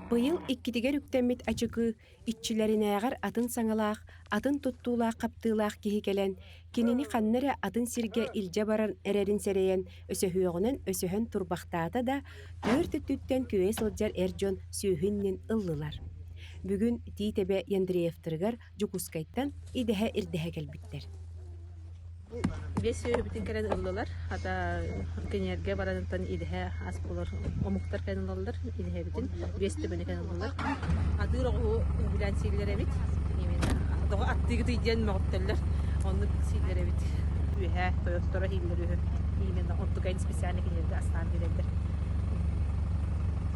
Быйыл иккитигер үктэммит ачыкы, итчилеринээҕэр атын саҥалаах, атын туттуулаах каптыылаах киһи келэн, кинини ханнара атын сиргэ илдьэ баран эрэрин сэрэйэн, өсөһүөҕүнэн өсөһөн турбахтаата да, түөр түттүттэн күвэ сылдьар эр дьон сүүһүннин ыллылар. Бүгүн тиитэбэ Яндреевтырыгар Жукускайттан идэһэ ирдэһэ келбиттер. Бес бүтін кәрен ыллылар, ата кенерге баранытан идеһе ас болар, омуктар кәрен ыллылар, идеһе бүтін, бес төбөне кәрен ыллылар. Атыр оғу билан сийлер эбит, доға аттыгы түйден мағыпталар, онны сийлер эбит. Үйе, тойоттора хейлер үйе, именно оттугайн специальный кенерге астан берелдер.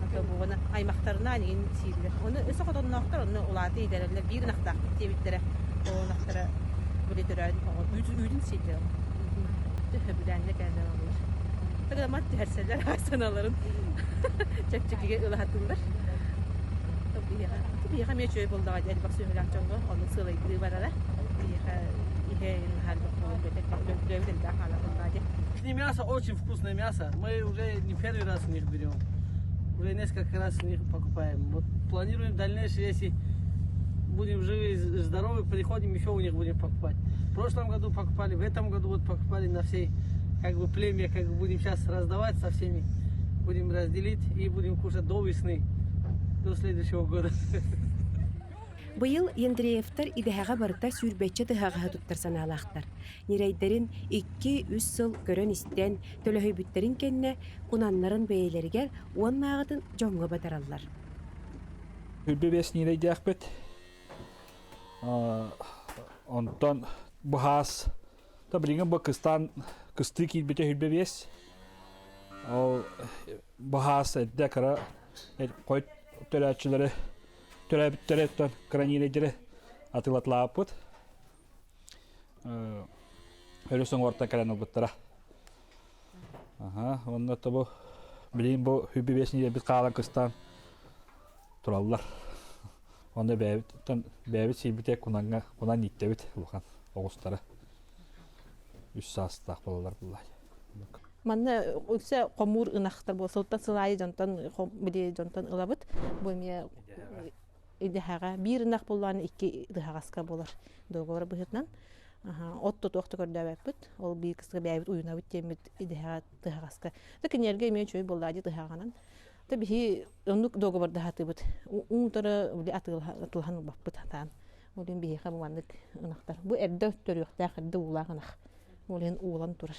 Ата бұғына аймақтарына анеген сийлер. Оны өсі қотоннақтар, оны олаты идерелер, бір нақтақ тебіттері, ол нақтары böyle tören ürün sildi. Töhübülenle geldi onlar. Fakat maddi herseller hasanaların çekçekiye ılahatırlar. Tabii ya mecbur buldu hadi bak söyle açınca onu sıvıydı var ala. Ihe hal böyle de hala bunlar. Мясо очень вкусное мясо. Мы уже не первый раз у них берем. Уже несколько раз у них покупаем. Вот планируем дальнейшее, если будем живы и здоровы, приходим, еще у них будем покупать. В прошлом году покупали, в этом году вот покупали на всей как бы племя, как бы будем сейчас раздавать со всеми. Будем разделить и будем кушать до весны, до следующего года. Быйыл Яндреевтар идэһэҕэ барыта сүүрбэччэ тыһааҕаһа туттар санаалаахтар. Нирайдарын 2-3 сыл көрөн истэн төлөһөйбүттерин кэннэ кунаннарын бэйэлэригэр уоннааҕытын дьоҥҥо батараллар. Үрбебес нирайдяахпыт. Онтон бухас та билingen Пакистан кысты килбете хүрбебес. Ол бухас эддекара койт төрәчиләре төрәбиттереттен краниледере атылатлаапыт. Өрөсөн орта калан албыттара. Ага, онда табу билин бу хүрбебес нирайбит калан кыстан тураллар. Onda bäbit silbite kunan nittebit улхан огустары. 3 саастак балалар буллар. Манна үсә комур ынахтар болсолта сылай жонтон биле жонтон ылабыт. Бу ме идеһага бир ынах булланы 2 идеһагаска болар. Догора быһытнан. Отто тохты көрдөбөт. Ол бир кыска бәбит уйнабыт темит идеһага идеһагаска. Текенерге ме чөй буллады идеһаганан. Tabii onu doğa da hatırlat. Untara bile atılhan bakıp hatan. Olin bir kamuanlık anahtar. Bu evde oturuyor. Dağda ulağına. Olin ulan durur.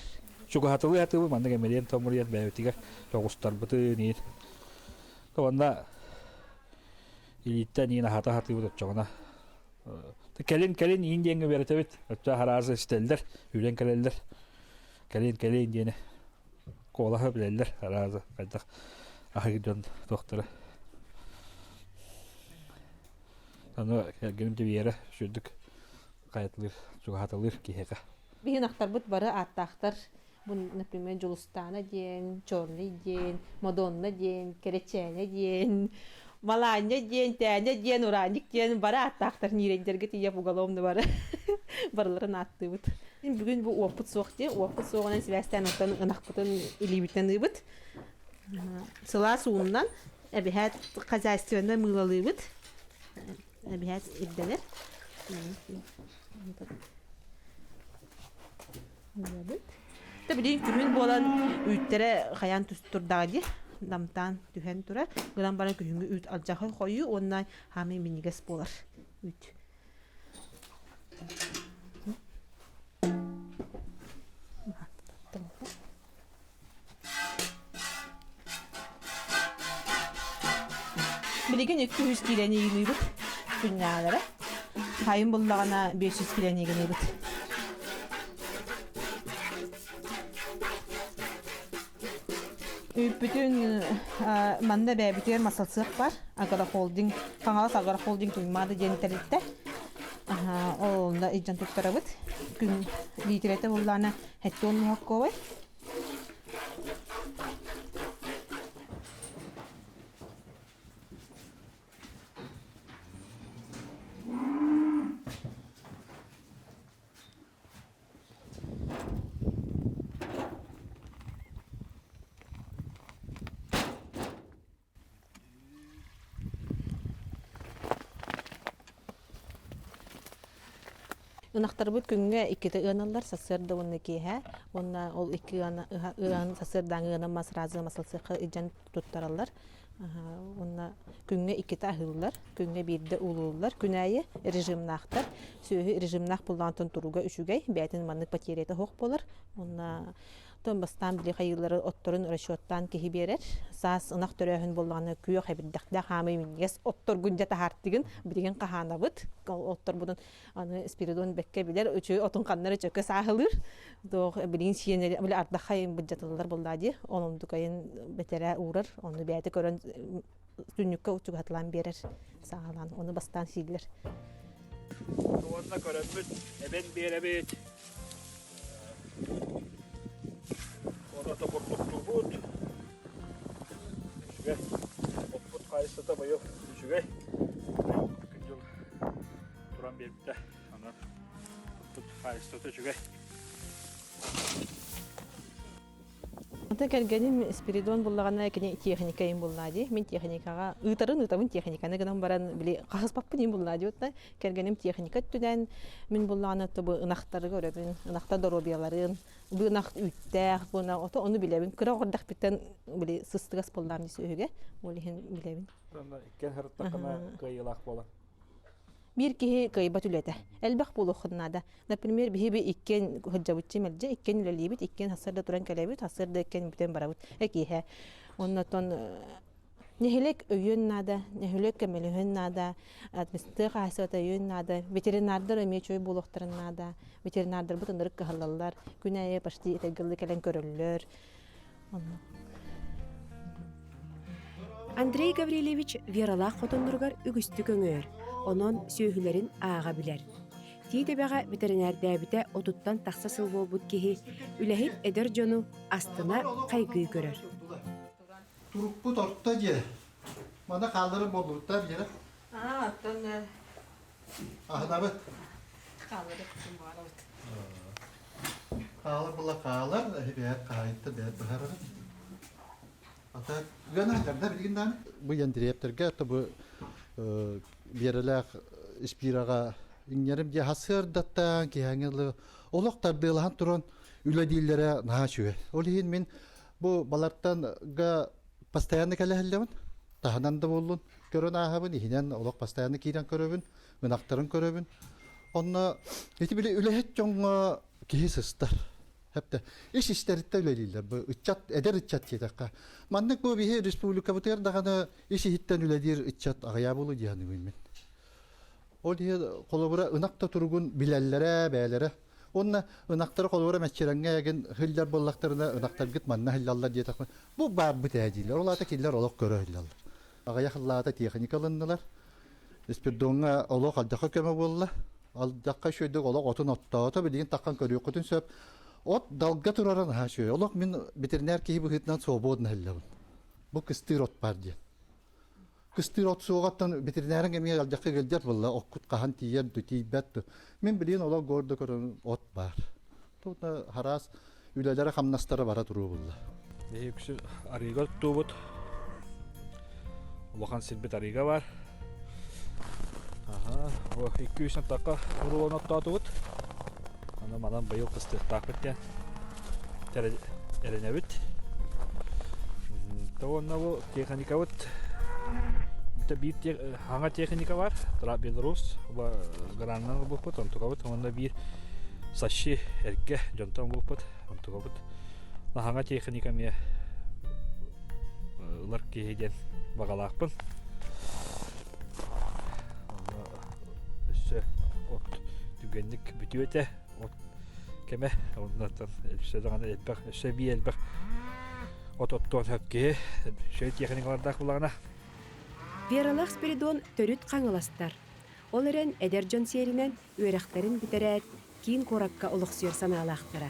Şu hatırlı manda gemeliyen tamuriyat beytiga. Doğustar batı niyet. Kavanda ilitten yine hatırlat çoğuna. Kelin indiyenge veretebit. Hatta harazı isteller. Ülen kaleller. Kelin yine. Kola bileller harazı kaydak. Ahıgıdan doktora. Onu gelimde bir yere sürdük. Kayıtlıdır, çok hatırlır ki heka. Bir naktar but bara attahtar. Bu например Julustana diyen, Çorlu diyen, Madonna diyen, Kereçene diyen, Malanya diyen, Tene diyen, Uranik diyen bara attahtar nireyderge tiye bugalomda bara. Baraların attığı but. Bugün bu oput soğuk diye, oput soğuğuna Sivas'tan ottan ınakpıtın ilibitten ıbıt. Sıla suğundan ebihat kazasyonda mığlalıyıbıt. Ebihat iddeler. Tabi deyin kühün bolan üytlere kayan tüstürdağdı. Damtan tühen tura. Gıdan bana kühünü üyt alacakı koyu. Ondan hami miniges bolar. Üyt. Bilgin 200 kileni yığılıbıt dünyalara. Hayın bullağına 500 kileni yığılıbıt. Bütün manda bebekler masalsık var. Agara Holding, Kangalas Agara Holding duymadı genitalitte. Onda ican tuttarabıt. Gün litrete bullağına hette onu hakkı var. Ынахтарбыт күнгө икките ыаналлар сасырда уонна киэһэ. Уонна ол икки ыан сасырдаан ыанамма сразу масалсыхы ижан туттараллар. Уонна күнгө икките ахыллар, күнгө бирде улууллар, күнайы режимнахтар. Сүйөһү режимнах буллаантын туруга үчүгэй, бәтин маннык потеряты хох болар. Уонна тон бастан били хайылары отторун расчеттан киһи берер. Саас ынах төрөһүн булланы күйө хабиддахта хамы мингес оттор гүнжә тахартыгын билген каханабыт. Оттор будун аны Спиридон бекке билер өчө отун каннары чөкө сахылыр. Дог билин сиенери били ардахай быджатылар булдади. Онунду кайын бетере урар, оны бәте көрөн түнүккө учугатлан берер. Сагалан оны бастан сийлер. Туонна көрөмбүт, эбен беребит. Orada kurtulduğut. Şüge. Otput kayısıda bayıl. Şüge. Güncül duran bir bitte. Ondan otput kayısıda şüge. Ата кергеним Спиридон буллагана кене техникаим буллади. Мен техникага ытабын техниканы гынан баран били кагаспаппын буллади отта. Кергеним техника түдән мен буллагана тобы ынахтары көрөбүн, ынахта доробияларын, бу ынах үттәх, буна ото оны билебин. Кыра ордак биттен били сыстыгас буллам дисөөгө. Олихин билебин. Онда иккен хырттакына кыйылак бола. Bir kihi kayba tülete. Elbaq bulu xudnada. Например, bihi bir ikken hıccabıtçı melce, ikken üleliyibit, ikken hasırda duran kelebit, hasırda ikken biten barabit. Ekihe. Ondan nehelek öyün nada, nehelek kemelühün nada, atmistıq hasıvata öyün nada, veterinardır ömeye çöy buluqtırın nada, veterinardır butanırık kıhalallar, güneye başlı etegildi kelen körüllür. Андрей Гаврилевич Вералах хотондургар үгүстү көңөр. Онон сүйүлөрүн ага билер. Тиидебега ветеринар дәбите отуттан тахса сылбол бут кихи үлехит эдер жону астына кайгый көрөр. Туруппут орта же. Мана калдырып болурда бир. Аттан Ахнабыт. калдырып барабыт. Калыр була калыр, бер кайтты бер бахарып. Ата гөнәләрдә билгәндән бу яндирептерге бу береләк испирага иңнәрем дә хасырдаттан киһәңеле олоктардылан туран үләдилләре нахачуе. Олин мен бу балардан га постоянно каләһәлләмен. Таһанан да булдым. Көрөн ахабын иһинән олок постоянно кирән көрөбүн, гынактарын көрөбүн. Онна эти биле үләһәт жоңга киһисестер. Hepte iş işlerinde öyleydiler. Bu ıçat eder ıçat yedekka. Mandık bu bir Respublika bu ter daha işi hitten öyledir ıçat ağaya bulu diyanı bilmem. O diye kolabora ınakta turgun bilellere beylere. Onna ınakları kolabora meçerenge yakin hiller bollaklarına ınaktar gitmanna hillallar diye takma. Bu bab bu teciller. Olata killer olak göre hillallar. Ağaya hillata teknik alındılar. Esperdonga olak aldaka köme bolla. Aldaka şöyle olak otun otta bildiğin takkan körüyor kutun söp. От далга тураран хашой. Олох мен ветеринар киһи бу хитнан свободно хеллебин. Бу кыстыр от бар ди. Кыстыр от сугаттан ветеринарын кеме алжакка келдер булла. Оккут кахан тиер дүтибет. Мен билен олох гордо көрөн от бар. Тутна харас үлелере хамнастары бара туруу булла. Бейкши арига тубут. Улахан силбет арига бар. Ага, о 200 такка урулон оттатубут. Аны манан быйыл кысты такыттен эренебит. Тоонна бу техника вот. Бит бит ханга техника бар. Тра Беларусь ва граннан бу потом тугабыт онда бир саши эрке жонтон бу пот тугабыт. На ханга техника ме улар кеһеден багалакпын. Өсө от түгенник бүтүөтө кеме ондан сөзгәне әйтбәк сөби әлбәк ототтон хөкке шөй техникаларда куллана. Вералах Спиридон төрүт каңыластар. Ол эрен эдержон серинен үөрәхтәрен битерәт, кийин коракка олохсуер санаалахтара.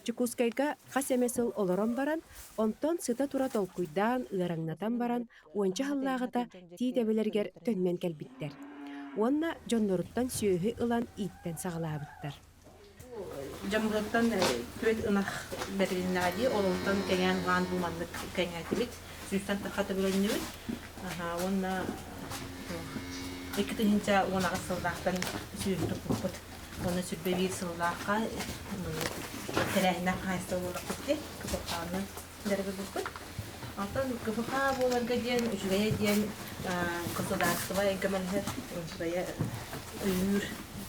Чукускайга хас эмесел олорон баран, онтон сыта тура толкуйдан ыраңнатан баран, уонча халлагыта тиидебелергер төнмен келбиттер. Уонна жонноруттан сүйөһү ылан иттен сагалаабыттар. Jamhuriyet'ten tüet ınak veterinerdi, olumdan gelen gan bulmanlık geneltibit, süsten takatı bilinibit. Ona iki tühince ona asıldaktan sürdük buput. Оны сүрбе бир сыллааққа тәрәһинә қайсы болар кетті. Кыпыққаны дәрбі бұлбыт. Алтан кыпыққа боларға дейін, үжгая дейін государство әңгімәлер, үжгая үйір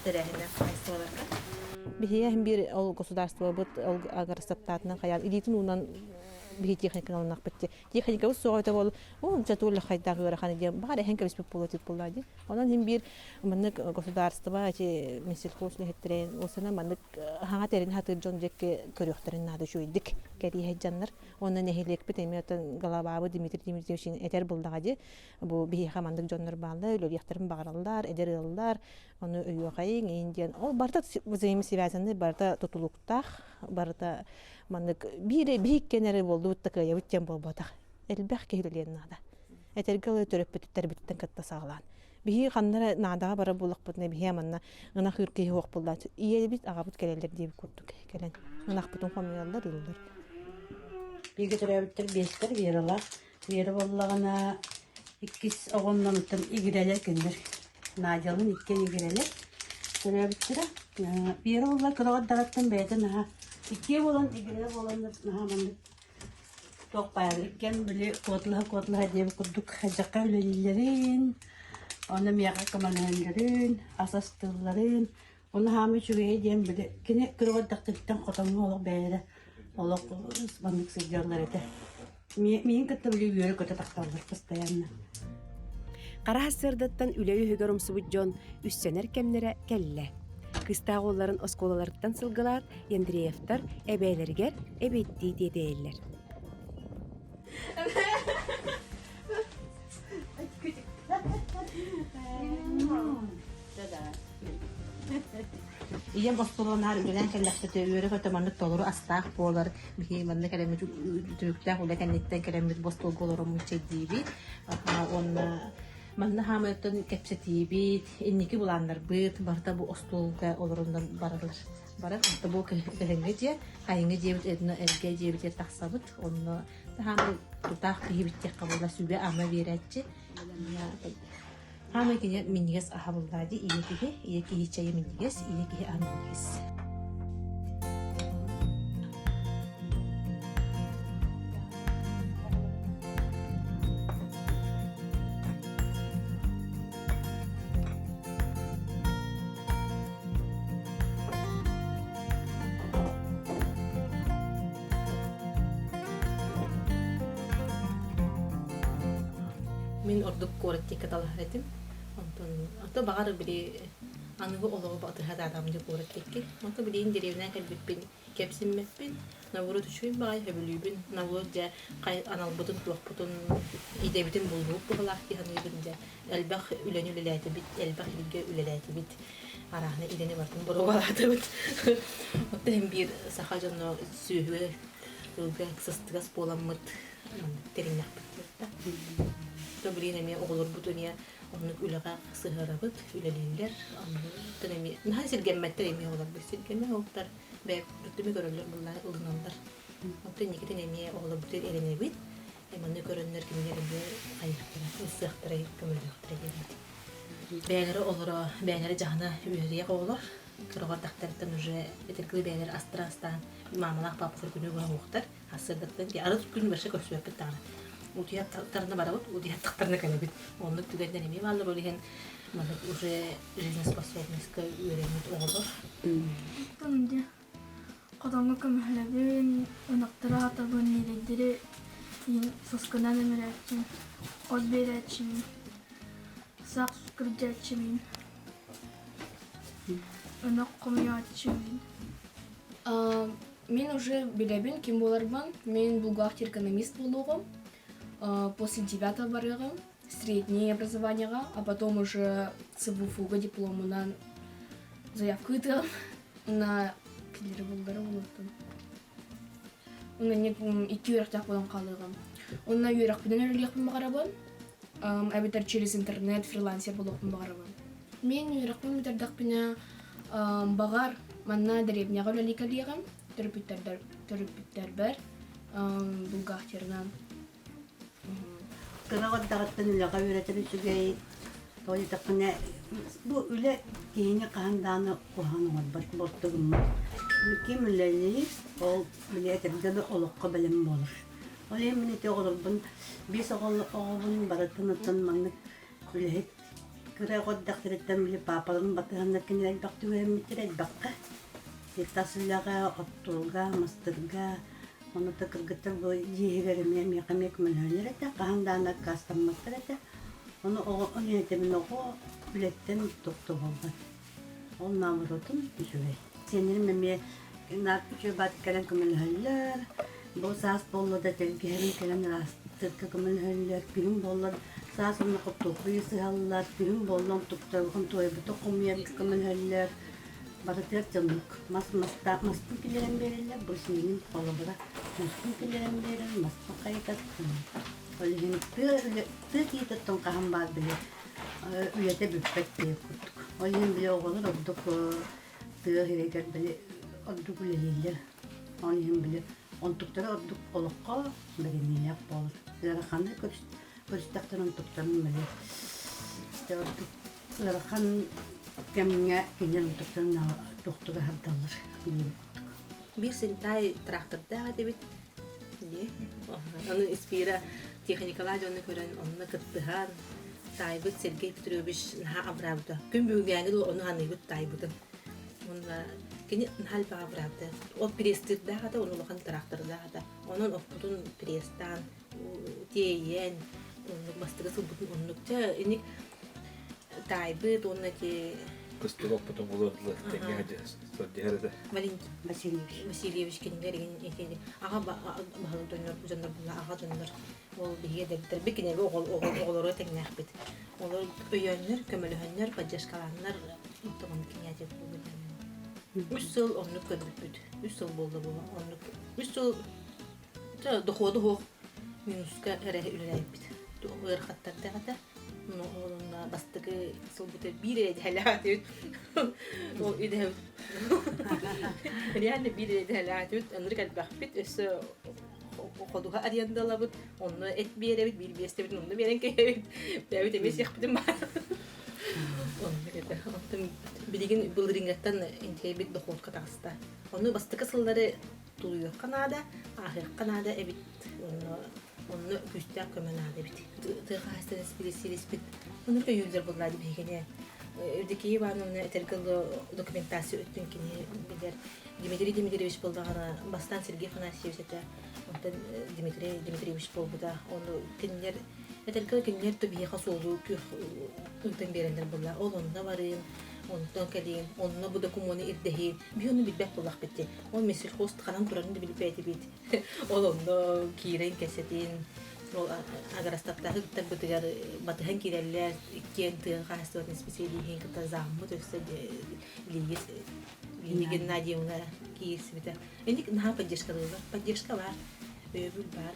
тәрәһинә қайсы боларға. Бихия бир ол государство бут ол агар саптатынан қаян илитин унан бихи техниканы алнақ бітті. Техника өз соғайта бол, ол жатулы қайдағы өріқаны дейін, бағар әхен кәбіспеп болатып болады. Онан hem bir маннык государство, эти меселхоз лехеттерен, осына маннык хаңа терин хатыр жон жекке көріқтерін нады жойдік кәрі хәджанлар. Онан нәхелек бит әметтен Галабабы Дмитрий Дмитриевичin әтер болдыға де, бұл бихиға мандык жонлар бағылы, өлі яқтарын бағаралар, әдер ылылар, оны өйоқайын, ейінден. Ол барда взаимы связаны, барда тутулуқтақ, барда маннык бире бик кенере болду буттакы ябыттан болбатак элбэх кейлелен нада этергалы төрөппүттер биттен катта саглан бихи ханнара надага бара булак бутна бихи манна гына хыркы хок булдат иел бит агабыт келелер дип курдук келен гынак бутун фамилиялар ылдыр биге төрөбүттер бестер берала бери боллагана 2 огонномтун игирелер кендер надялын иккен игирелер төрөбүттер бери болла кырагат дагаттан бетен İkiye olan, igire olan da nahamanda çok bayarlıkken böyle kodlaha diye kurduk hacaka ülelilerin, onu miyaka kamananların, asas tığların, onu hamı çüveye diyen böyle kine kırıvat daktıktan kotamı olak beyre, olak bandık sıcaklar ete. Miyin kıtta böyle yürü kötü taktarlar kıstayanına. Qara hasırdattan üleyi hügörümsübüt jon üssener kemlere kelle. Kıstağolların oskolalarından sılgılar, Yandriyevtar, ebeylerger, ebetti diye değiller. İyem oskolalar ülen kellekte tövürü kötümanlık doluru astaq bolar. Bihi manlık elemit tüyükler ule kennetten kelemit bostol golorum müçediği. Onna manna hamaytın kepsetiği bit, inniki bulanlar bit, barda bu ostolga olurundan barılır. Barak, hatta bu kehenge diye, kayenge diye bit edna erge diye bit taksabıt, onu hamay tutaq bihi bittek kabula sübe ama veretçi. Hamay kine miniges ahabıldadi, iyi ki hiçayı miniges, iyi ki aminiges. Min orduk korettik katalardım. Ondan bağır biri anıgı oluğu batır hada adamdı korettik. Ondan biri indirevden kalbit bin kepsim mepin. Navuru düşün bağır hebülübün. Navuru da kay anal butun tuğ butun idebitin bulduğu buğulak ki hanıybında. Elbaq üleni üleleydi bit. Elbaq ilge üleleydi bit. Arahına ileni vardım buğuladı bit. Ondan hem bir sahacanı sühü ülge kısastıgas boğulamıd. Terinnak bitti. Tabii ne olur bu dünya onun ülke sığırabıt üleliler onu tanımı nasıl gelmekte mi olur bu silgeme oltar ve rütümü görürler bunlar olunanlar onun nikite nemiye olur bu tür elenebit hemen ne görünür kimlerinde ayıktıra ısıktıra kömürlüktüre geldi beğenleri olur beğenleri cahana üyeriye olur kırığa daktardan önce etkili beğenleri astra mamalak papfır günü buna muhtar hasırdıktan ki arı gün başı köşüye bir tane Udiyat taraftarına barawut, udiyat taraftarına kalabit. Onluk tügenden emeği varlar olihen, malık уже жизнеспособностька öğrenmek olur. Önce kadınlık kömürlerin ınaktara hatabın nerediri soskanan emeretçin, odberetçin, sağ sükürcetçin, ınak komiyatçin. Мен уже билебин ким боларман. Мен бухгалтер экономист болугум. После 9 барыгым среднее образованиега, а потом уже ЦБУФУга дипломунан заявку итем на келер болдары болуптум. Уна не 2 юрактак болон калыгым. Уна юрак менен өрөлөкпүн багарабын. Абитер через интернет фрилансер болуптум багарабын. Мен юракпын битердак бине багар манна деревняга өрөлөкалыгым. Төрүпүттер бар. Бухгалтернан Kırıvat dağıttın ülke öğreteni sügeyi Toytakne bu üle kihini kahandağını kuhanı var borttugum. Kim üleli ol bile eterde olukka belem olur. Olay minite olurun bir oğlun baratınıtın manlık üle kıra kodaktiretten bile papaların batıhanlar kinel baktı ve mitre bakka. Tasılaga, ottulga, mastırga, onu da kırgıtır bu yiğiverim yakamek münhörlere de kahandağına kastamaklara da onu o yönetimin oku biletten doktor oldu. Ondan vurudum düşüve. Senirim memiye nar küçüğü batık gelen kımılhörler. Bu sas bollu da telgi herin gelen rastırkı kımılhörler. Günün bollu sas onu kutukuyu sıhallar. Günün bollu tuktarlıkın tuğu bu tokumaya kımılhörler. Baratır canlık. Mastın kilerim verirler. Bu senin kolabıra. Mastın kilerim verir. Mastın kayıkat. Öyle tığ ki tuttum kahamba bile. Üyete büppet diye kurduk. Öyle bile oğulur olduk. Tığ hireker bile olduk lehiller. Öyle bile ontukları olduk olukka bile yap olur. Zarakanı körüstekten ontuklarını bile. İşte olduk. Zarakan kemine kinder ontuklarını doktora hardalır. Bir sentay traktörde hadi bit. Onu ispira техникалар оны көрөн онна кыттыхан тайбыт Сергей Петрович наха абрабда. Күн бүгәне оны ханыбыт тайбытын. Онна кини нахал ба абрабда. О престирдә хата оны лохан тракторда хата. Онон опутун престан тейен оны бастырысы бутун оннукта эник тайбыт онна ки Кыстылок потом улырлы теңге соддерде. Валентин Васильевич. Васильевич кенерген этеди. Ага бахалы дөнөр була ага дөнөр. Ол биге дебитер бекине оголору теңнәк бит. Олар өйөннөр, көмөлөһөннөр, паджашкаланнар томон киняҗе булды. 3 жыл онны көрбүт. 3 жыл булды бу. Онны 3 жыл та доходу хок минуска эре үлеләйп бит. Тугыр хаттарда гата. Ну, онна бастыгы сылбыты бире дәләтүт. Ол иде. Реально бире дәләтүт. Анрыкат бахбит өсө Ходуга арендалабыт, онны эт беребит, бир бестебит, онны берен кебит. Бәбит эмес яхпытым бар. Онны кете. Онтын билигин былдырингаттан интебит доходка таста. Онны бастыка сыллары тулуyor Канада, ахыр Канада эбит. Онны күстәк көмөнада бит. Тыгастан спирисилиспит. Онны көйүлдер буллады бегене. Evdeki Ivановna etergalı dokumentasyon öttünkini bilir. Dmitri Dmitrievich bulduğuna bastan Sergey Afanasyevich ondan Dmitri Dmitrievich buldu da onu kinler etergalı kinler tabii hasolu kü ülten berenler bulla. Onunla varın, ondan kalın, onunla bu dokumunu irdehi. Bir onu bilbek bullak bitti. O mesul host kanan turanı da bilip eti bit. Onunla kiren kesetin. Agarastapta hıktak bıtıgar batıhan kirerler ikken tığın kahastığın spesiyeliğin kıta zammı töste Ligin Nadiyon'a kiyisi bita. Endik naha padjeşkalı var. Padjeşka var. Öbül var.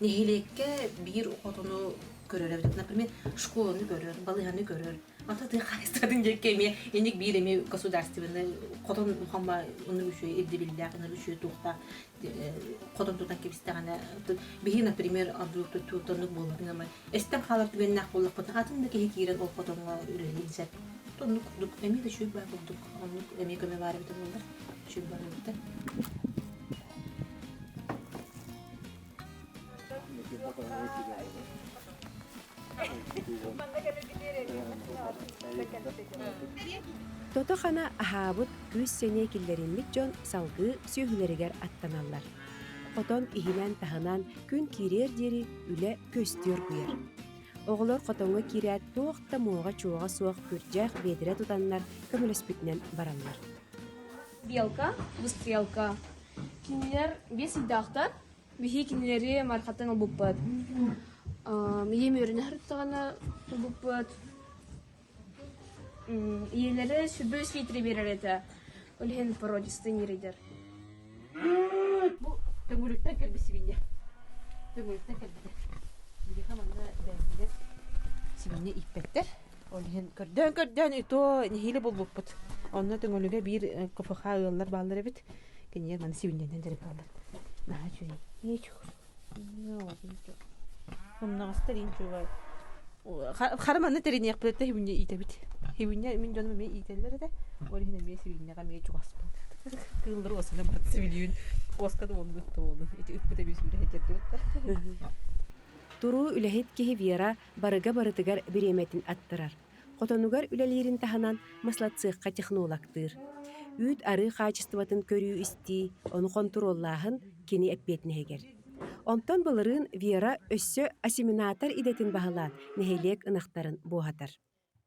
Nehileke bir okotunu görür. Например, школаны görür, балыганы görür. Ата тыгын kahastığın жеккеме endik bir emi государственный котон ухамба onu üçü eddibildiği onu üçü tuğda котон тудан кебистегана биги, например, абдук туутанык болбун ama эстен халар түбеннак боллак бата атында ки кирен ол котонга үрелинсет. Тонук дук эми де шүк бар болдук. Онук эми көмө бар бит болдар. Шүк бар бит. Toto xana ahabut küs sene killerimlik jon salgı söhüleriger attanallar. Qoton ihinen tahanan gün kirer deri üle köstür kuyar. Oğulor qotonga kiret toqta moğa çoğa soğuk kürjaq bedire tutanlar kömülöspütnen barallar. Белка, быстрелка. Кинилер бес идақтар. Бихи кинилери мархаттан албуппат. Емеріне хырттағана албуппат. Иелері сүрбі өскейтірі берер еті. Өлген породисты нерейдер. Bu töngülükten kelbisi binde. Töngülükten kelbide. Bir hamanda bendiler. Sibinne ipetler. Olhen kördön ito nehile bulbuput. Onunla töngülüge bir kafaha ağırlar bağlar bit. Kenyer bana sibinden derip alır. Naha çöğü. Ne çok. Ne oldu? Bunun ağızlar in çoğu. Хараманы теринек плетте хибинне итебит. Хибинне мин жонум ме ителлер де. Ори хине ме сибиннега ме чугас. Кылдыр осына бат сибилиюн. Оскады болду толду. Эти үпкүтө бисүрэ хетет. Туруу үлэхит киһи Вера барыга барытыгар биреметин аттырар. Хотонугар үлэлерин таханан маслатсыхка технологтыр. Үт ары качестватын көрүү исти, оны контроллаһын кини эппетнегер. Онтон былырын Вера өссө ассиминатор идетин баһалаан нехелек ынактарын буһатар.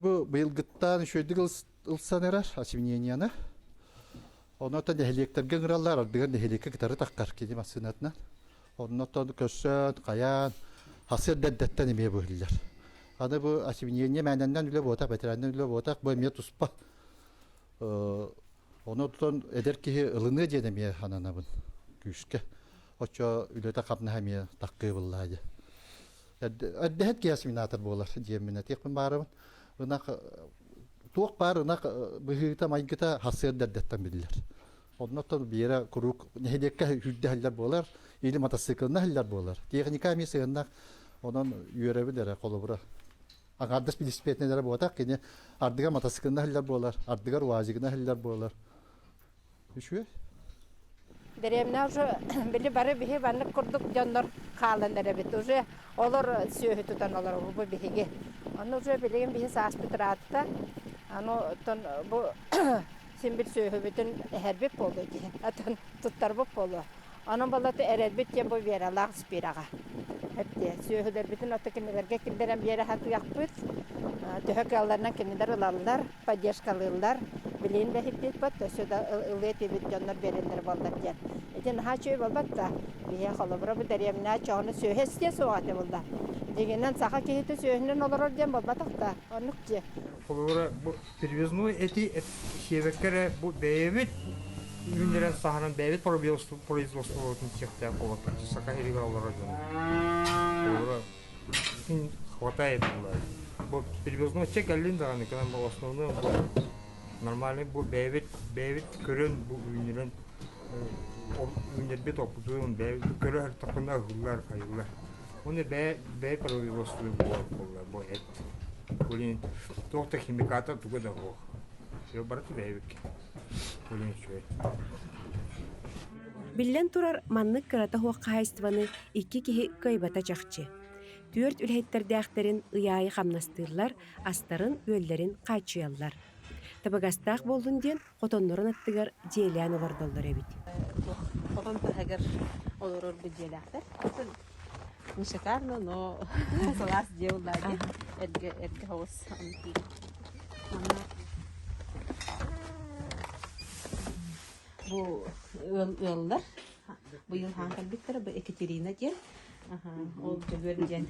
Бу быйылгыттан шөйдүк ылсанырар асимненияны. Онотон нехелектерге ыраллар, ардыган нехелекке гитары таккар кини масынатынан. Онотон көссөт, каян, хасыр дәддәттен эме бөһүлләр. Аны бу асимнения мәнәннән үле ботак, ветераннан үле ботак, бу эме туспа. Онотон эдерки ылыны денеме хананабын күшкә. Очо үлете капна хәме таккы буллады. Әддәһәт киясминатор булар диемне текмен барыбын. Унак тук бар, унак быгыта майгыта хасыр дәддәттән билер. Оннотон бира курук нехедеккә хүддә хәлләр булар, или мотоциклны хәлләр булар. Техника мисыгында онон юрәбе дәрә колыбыра. Агардас билиспетнеләр булата, кине ардыга мотоциклны хәлләр булар, ардыга вазигны хәлләр булар. Үшү? Деревня уже били бары бихи баннык курдук жоннор кааландар бит уже олар сүйө тутан олар бу бихиге. Аны уже билеген бихи сааспытыраатта. Аны тон бу симбил сүйө бүтүн хербеп болду ди. Атан туттар боп болду. Анын балаты эрелбит же бу бералак спирага. Хепте сүйөлөр бүтүн атакенелерге килдерен бери хату якпыт. Төһөкалларынан кенелер алалар, поддержкалылар. Билин де хиппит бат, сөдө ылети бит жоннор берендер балдар дер. Этен хачы балбатта, бия халыбыра бу деревня чоны сөһесте соаты булда. Дегеннен саха кехите сөһүнөн олорор дем балбатакта, онукче. Халыбыра бу перевозной эти севекере бу бейбит Юндерен сахаран бейбит производство болотун техте колот. Сака херигер олорор дем. Халыбыра хватает булар. Бу перевозной чек алин даган экен, бу основной нормальный бу бейбит көрөн бу юндерен бит опутун бейбит көрөр тапына гуллар кайылар. Оны бей производство булар бу эт. Булин тохта химиката тугада бу. Все барат бейбит. Булин чөй. Биллен турар маннык кырата хуакка хайстваны икки киһи кайбата чахчы. Түөрт үлһеттердäхтерин ыяайы хамнастырлар, астарын өллерин качыяллар. Табагастаах болдун ден хотоннорун аттыгар диэлээн олордоллор эбит. Хотон тагыр олорор бу диэлэхтер. Не шикарно, но салас диэллар. Эрге хос анти. Бу өллер. Бу ел ханкал биттер, бу Екатерина ден. Ол жөгөр ден.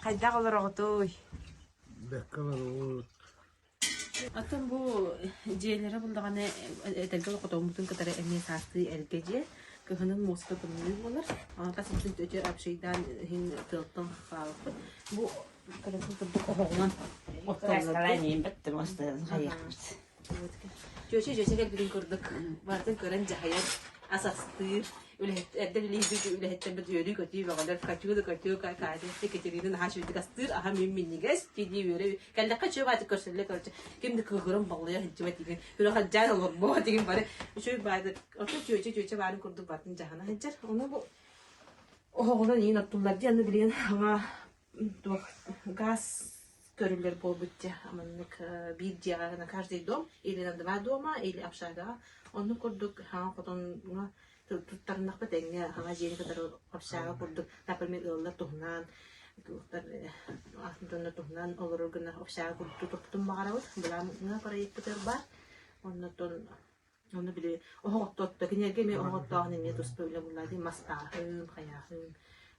Кайда олороготой? Беккалар Атын бу жээлери булдаганы этелгел котомутун катары эме састы элгеже кыхынын моста тумуй болар. Ага касымсын төтөр апшейдан хин тылтын халкы. Бу кырысын турдук огоңан Расстроение битти моста хаякмыт. Жөшө келбирин көрдүк. Бардын көрөн жахаяр асастыр. Эдден лизик үлэхеттен бит өрү көтүй багалар качуды кайды Екатеринин хашыды гастыр аха мимминигес тиди өрү калдакка чөбаты көрсөлө көрчү кимди кыгырым баглая хитчебет деген үрө хаджан олор бо деген бары чөй байды ото чөчө барын көрдүк бардын жахана ханчар ону бу оголдан ин аттулар дияны билген ага газ көрүлөр болбут жа аманнык бир жагана на каждый дом или на два дома или общага ону көрдүк ха котон туттарнак бетеңе хана жери кадар общага көрдүк например ыллар тухнан астында тухнан олор гына общага көрдүк туттум багарабыт буларга проекттер бар оннотон ону биле оготтотто кенерге ме оготтогон эме туспөйлө буларды мастахын каяхын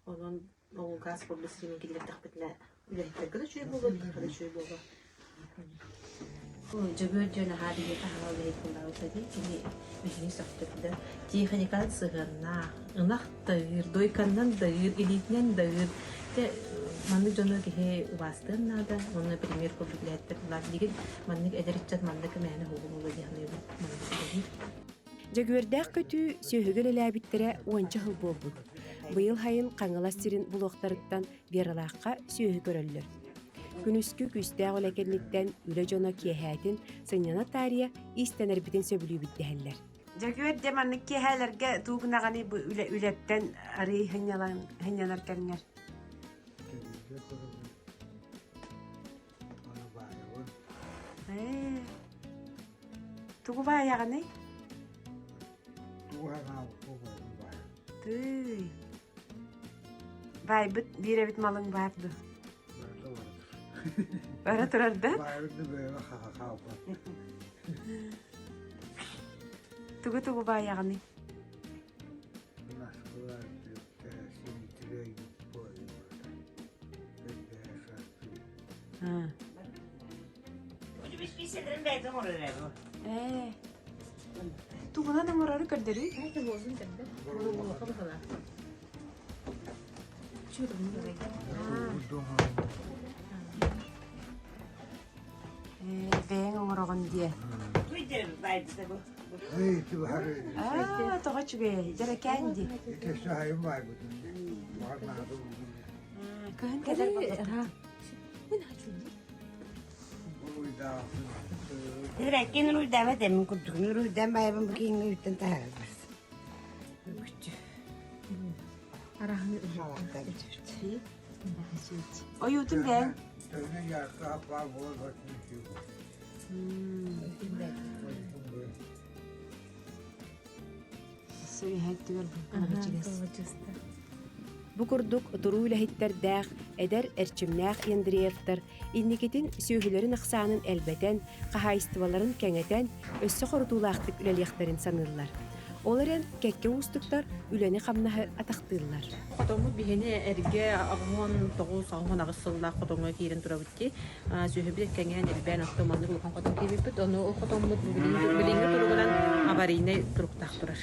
онун ол газ проблесин келип тахпетне үлектергө чөй болот чөй болот жөгөр жана хадиге тахалы экулар отади кини бишини соктурда техникал сыгырна ынактыр дойкандан дайыр илитнен дайыр те манны жона кеhe убастын нада оны например көбүлеттер булар деген манны эдеричат манны кемени хогулу дияны манны Жөгөрдәк көтүү сөйгөл эләбиттере уанча хыл болбут. Быйыл хайын қаңылас сирин булуқтарыттан бералаққа сүйі көрөллөр. Күнүскү күстәг олекенниттен үле жоно киэхәтин сыньяна тария истенер битин сөбүлүү биттәһәлләр. Жакүет деманны киэхәләргә тугнаганы бу үлеттен арый хынялар кәнгәр. Тугу баяганы? Тый. Бай бит малың барды. Бара турар да? Тугу баяганы. Тугунан аңорары көрдөрү? Бэйң аңорогон дие. Тоға чүгэ, жара кәнди. Көхін кәдер болдыр. Рәккен рүдәмә дәмен күрдүгүн рүдәм байбын букин үттен тәһәр барс. Арахны ужалакта битүрт. Оютун бәң. Бу курдук туруу ләһиттердәк, эдер эрчимнәк ендриевтер, инникетин сүйһүлөрүн ыксаанын элбетен, кахайстыбаларын кеңетен, өссө хорутуулаактык үлелияктерин саныыллар. Оларен кекке устуктар үлени камнаһы атактыыллар. Котому бихене эрге агон тогуз агон агысылла котому кирен турабытти. Сүйһүбүр кеңен элбен автоманды булган котом кибиппит. Ону котому билинге туругунан аварийный туруктак турар.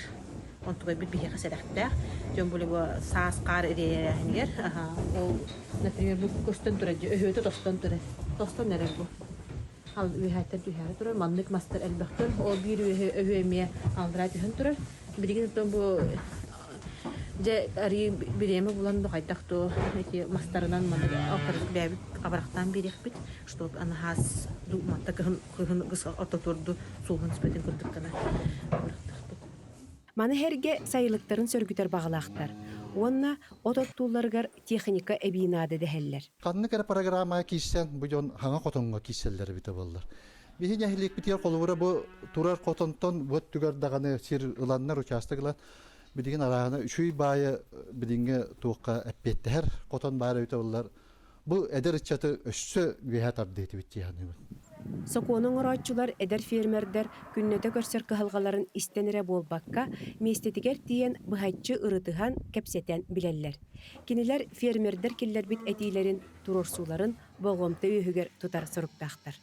Онтугай бир бихе касарактак. Жөн булугу саас кар эрегер. Ол, например, бу көстөн турар, өһөтө тостон турар. Тостон эрер бу. Ал үһәттер түһәре турар, маннык мастер элбәктер. Ол бир өһөмие алдыра түһен турар. Бирген тон бу же ари биреме булан да кайтакту эти мастерынан маннык акырып бәбит абрактан бирекпит, чтоб аны хас думатта кыһын гыс ототурду сулгын спетен күрдүккәнә. Маны херге сайылыктарын сөргүтер багалактар. Онна ототтууларгар техника эбинады дехеллер. Канны кер программа киссен бу жон хаңа котонго кисселлер бите боллар. Бихин яхилик битер колура бу турар котонтон бот түгөр даганы сир ыланнар участогла бидеген арагына үчүй байы бидинге туукка эппеттер котон бары өтө боллар. Бу эдер чаты өссө гыһат ардыйты битти ханы. Соконун орочулар эдер фермердер күннөтө көрсөр кыһалгаларын истенере болбакка местетигер тиен быһаччы ырытыхан кепсетен билеллер. Кинилер фермердер киллер бит этилерин турурсуларын болгомто үйүгер тутар соруктактар.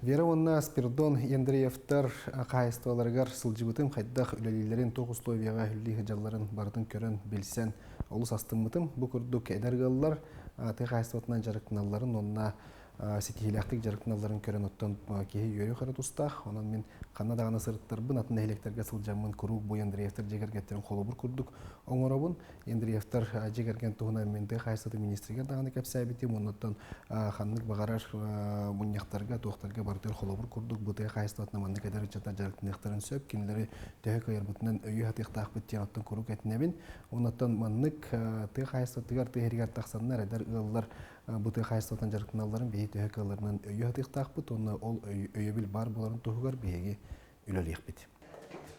Веронна Спирдон Ендриевтер кайыстыларгар сылжыбытым хайдах үлелилерин тоғыз тойвияға хүлли хыжаларын бардын көрін білсен олыс астымытым бұ күрдік әдергалылар аты кайыстыватынан жарықтыналарын онына сетихиляқтық жарықтыналарын көрін оттан кейі үйері қарат ұстақ. Онан мен қанадағаны сырыттар бұн атын әйлектерге сылжамын күруг бұ Ендриевтер жегергеттерін қолы бұр күрдік. Оңырабын Ендриевтер жеgergen туғына менді қайыстаты министрге дағаны кәпсәбетім. Оннаттан қанлық бағарар мұнияқтарға, тоқтарға бардыр қолы бұр күрдік. Бұтыға қайыстатына манны кәдері жата жарықтынықтарын сөп. Кенелері төхі көйер бұтынан өйі хатықтақ біттен оттан күруг әтінебін. Оннаттан маннық тығы қайыстатығар тығыргар тақсанлар әдер ұғылар бұты қайыстатан жарықтыналарын бейі төхі көйлерінен өйі хатықтақ бұт. Онна ол өйі біл бар боларын тұғығар бейге үлелек біт.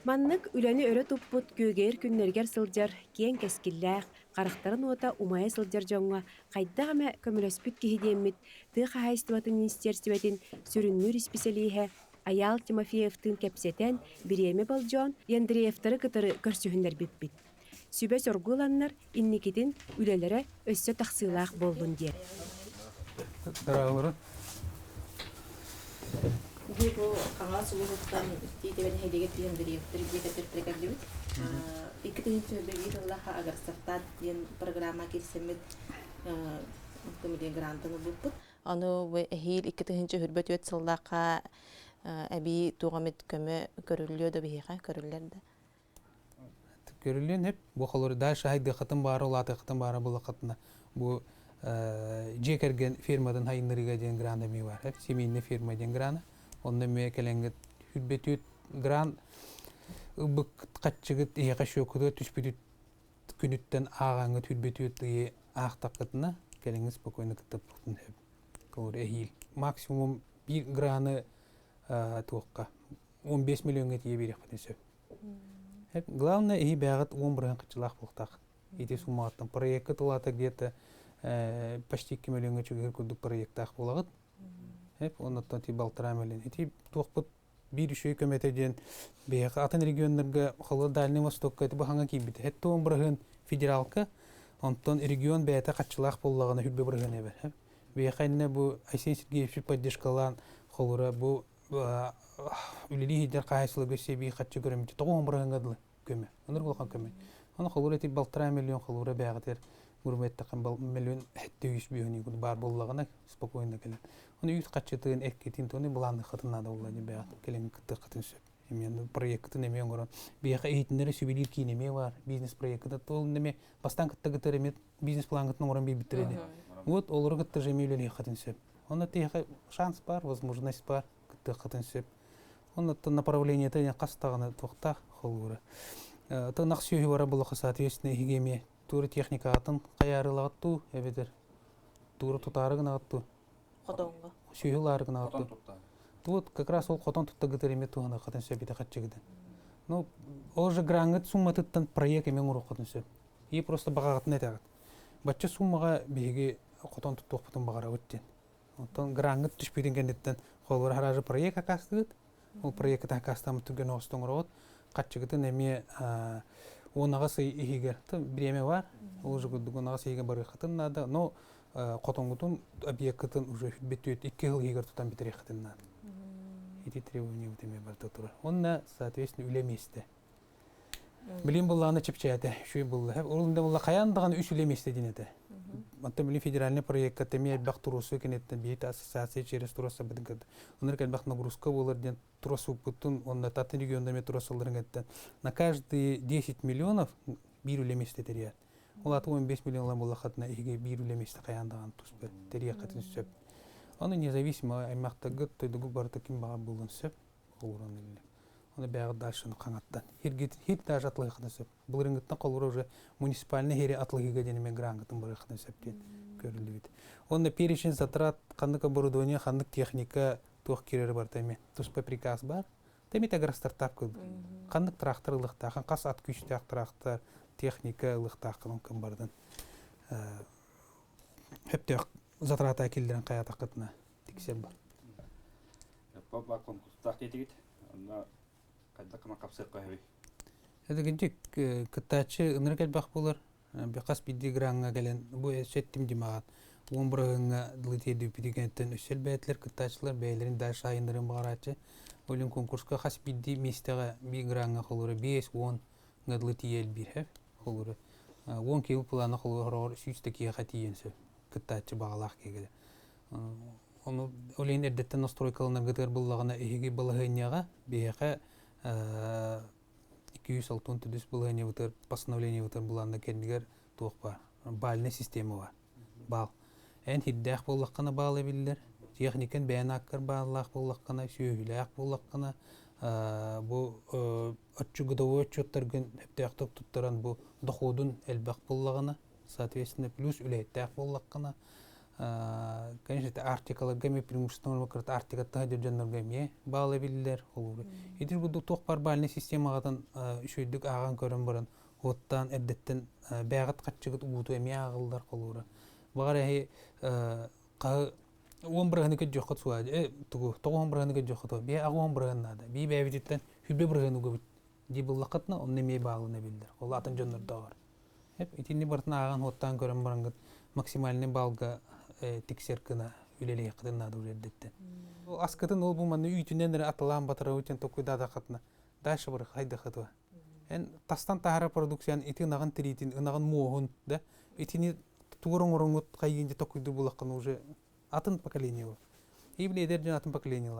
Маннык үләне өрө туппут көгер күннергер сылжар, киен кескилләк, қарақтарын ота умая сылжар жоңға, қайдағаме көмілөспүт кехидеммит, тыға хайстыватын министерстиветін сүріннүр испеселиhe Аял Тимофеевтың кепсетен биреме балжон, Ендриевтары кытыры көрсүхіндер биппит. Сүбе соргуланнар инникитин үлелері өссө тақсылақ болдун дер. Бу кагаз улуттан тийтебен хедегет диен директор директор прекадибит. Иккетин сөбеги Аллаха агарсаттат диен программа кирсемет комедия грантын булпут. Аны бу эхил иккетин хүрбөт өт сыллака аби тугамет көмө көрүлүдө бихига көрүллерде. көрүлген hep bu холор дальше haydi кытын бары улаты кытын бары була кытына bu жекерген фирмадан хайнырыга ден гранами бар hep семейный фирма ден грана онда мекеленге хүлбетүт гран бык катчыгыт ия кашөкүдө түшпүтүт күнүттен агаңы хүлбетүт ие актакытына келеңиз спокойно кытып туктун hep колор эхил максимум 1 граны туокка 15 миллионга тие берек бүтүнсөп. Hep главное и бягат 11 кычылак бултак. Эти сумматтан проекты тулата где-то почти 2 миллионга чыгыр күдүк проекттах булагыт. Hep оннан ти 1,5 миллион. Эти туокпут бир үшөй көмөтөдөн бияка атын региондарга холо Дальний Востокка эти баханга кийбит. Hep 11 федералка онтон регион бэта качылак буллагына хүлбө бирген эбе. Бияка инне бу Айсен Сергеевич поддержкалан холора бу үлели хидер кайсылыгы себи качы көрөмүт 11 гадлы көмө. Онор болгон көмө. Аны холора эти 1,5 миллион холора бягатер гурбетте кам миллион 700 биони бар буллагына спокойно келет. Оны үйт качытын эккетин тоны буланы хатына да улады бягат келен кытты кытынсы. Мен проекты неме оңгорон. Бияка эйтинери сүбилир кинеме бар. Бизнес проекты тол неме бастан кытты гытеремет бизнес план гытны орон битиреди. Вот олар гытты жемелели хатынсы. Оны тиха шанс бар, возможность бар кытты хатынсы. Оны направление тен кастаганы токта холура. Тынак сүйү бара булга соответственно хигеме тур техника атын каярылагытту эбетер. Тур тутарыгына атту. Котонго. Сүйүларыгына атту. Вот как раз ол котон тутта гытереме тугана хатынсы бите катчыгыды. Ну, уже грангыт сумма туттан проект эмен уру хатынсы. И просто багагатын этагат. Бачча суммага биги котон туттук бутун багара өттен. Онтон грангыт түшпөйдөн кендеттен холбор харажы проект акастыгыт. Ол проект акастамы түген остоңрот. Катчыгытын эме онага сый игер биреме бар. Ол же онага сыйга бары хатын нада, но котонгутун объекттын уже бетөт 2 жыл игер тутан битере хатын нада. Эти требования вот имя бартатура. Он на соответственно үлеместе. Билим булланы чепчәте. Шуй булды. Улында булла каяндаган 3 үлеместе динете. Антта билим федеральный проект катеме бактурусу кенеттен бейт ассоциация через туроса бидгәд. Оныр кәл бак нагрузка булыр ден туросу бутун онда татын регионда метросылдырын гәттен. На каждые 10 миллионов бир үлеместе терия. Ул 15 миллионлар булла хатна иге бир үлеместе каяндаган туспет терия катын сөп. Оны независимо аймакта гыттойдугу барда ким бага булган сөп олуран эле. Оны бягы дальше каңаттан. Хит даже атлыгы сөп. Бул рынгыттан колура уже муниципальный хери атлыгыга денеме грангытын барыгытын сөптен көрүлдү бит. Онда перечень затрат кандык оборудование, кандык техника тух кирер бар теме. Туспа приказ бар. Теме тагыр стартап кылды. Кандык тракторлыкта, кас ат күчтәк трактор, техника лыктакын кым бардан. Хептек затраты акилдерин каята кытына тиксер бар. Папа конкурстак етигит. Анда кайда кама капсыр койбой. Эдегенчик кытачы ыныргал бак болар. Бекас бидди гранга келен бу сеттим димагат. 11-га дылытеди бидигенттен өсөл бәтлер кытачылар бәйлерин даш айындырын багарачы. Олин конкурска хас бидди местега би гранга холуры 5-10 гадлытиел бир холуры. 10 кил планы холуры сүстеки хатиенсе. Кытачы багалак кегеле. Оны олен эрдеттен настройкалына гытыр буллагына эги балыгыняга бияка 260 булыгыня бутыр постановление бутыр буланда кендигер туокпа. Бальный система бар. Бал. Эн хиддах буллаккана балы биллер. Техникен бәянаккар баллак буллаккана, сүйүләк буллаккана. Бу отчугудовой отчеттаргын хептяктык туттаран бу доходун элбак буллагына. Соответственно, плюс үләйттәк буллаккана. Конечно, это артикаларга ме преимущественно вакырт артикатта дөрҗәннәргә ме балы биллер холуры. Идер бу ток бар бальный системагатан үшөйдүк аган көрөн баран оттан эрдеттен бәгат катчыгыт ууту эме агылдар холуры. Багара 11-ганы көҗөккө суады. Тугу 11-ганы көҗөккө. Бе агын 11-ганы да. Би бәвиттен хүбе 1-ганы гөбүт. Ди буллакытны онны ме багылны биллер. Ол атын жоннорда бар. Hep itini bartına ağan hottan görün barangıt maksimalini balga tikserkina üleli qıdına da üredetten. O askatın ol bu manı ütünden atılan batıra öten tokuyda da qatna. Daşı bir hayda qatwa. En tastan tahara produksiyan iti nağın tritin, nağın muğun da itini tuğurun qayınca tokuydu bulaqın уже атын поколение. И бле дерден атын поколение.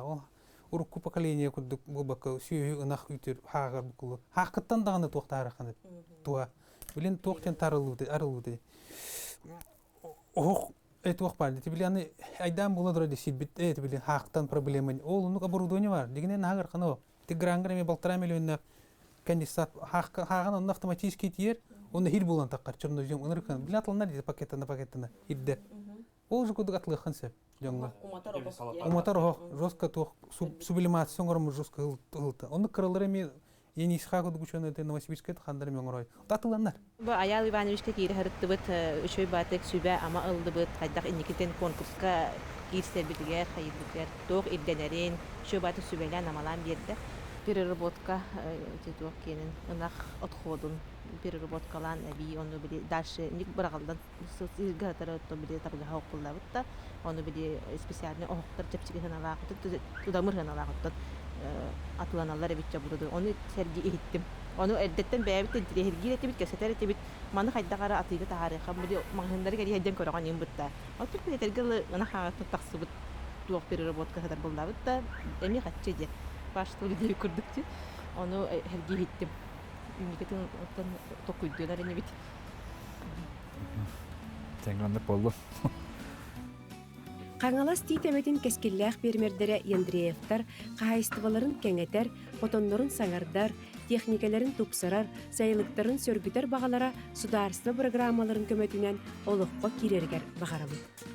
урукку поколение курдук бу бакка сүйү ынах үтөр хаагар букулу хакыттан даганы токтар ханы туа билен токтен тарылды арылды ох этух палди билен айдан буладыр ди сибит билен хактан проблема ол ну оборудование бар дегенен хагар кана тигранграми 1,5 миллион кандидат хаган он автоматически тиер он хил булан таккар чернозем уныркан билен атланар ди пакетана идде ол жукудук атлыхансы Jonga. Umataro жестко то сублимация ngormu жестко hıltı. Onu kırılır mi yeni işe kodu güçönü de Novosibirsk'e tıkandır mı ngoroy. Tatılanlar. Bu Ayal Ivanovich'te kiri harıttı bıt üçöy batek sübe ama ıldı bıt haydak innikiten konkurska girsel bitiger hayırlıklar. Doğ ibdenerin üçöy batek sübelen amalan birde. Переработка тетук кенин ынак отходун переработкалан эби ону били дальше ник баргалдан сызгатары то били табга хокуллабытта ону били специальный охтар чепчиген алакыт тудамырган алакыт атланалар эбитче буду ону серги иттим ону эддеттен бэбит тирехирги этибит кесетер этибит маны хайдагара атыга тарыха буду магындары гери хайдан көрөгөн имбытта отук бетергел ына хагат таксыбыт тук переработка хадар буллабытта эми хатчеде başta öyle kurdukça onu hergi hittim. Ünlükten otan tokuydular ne bit. Теңгәнде болду. Каңалас титеметин кескиллях бермердере Ендреевтар кайыстыбаларын кеңетер, фотоннорун саңардар, техникаларын тупсарар, сайылыктарын сөргүтер багалара сударство программаларын көмөтүнөн олукка кирергер багарабыт.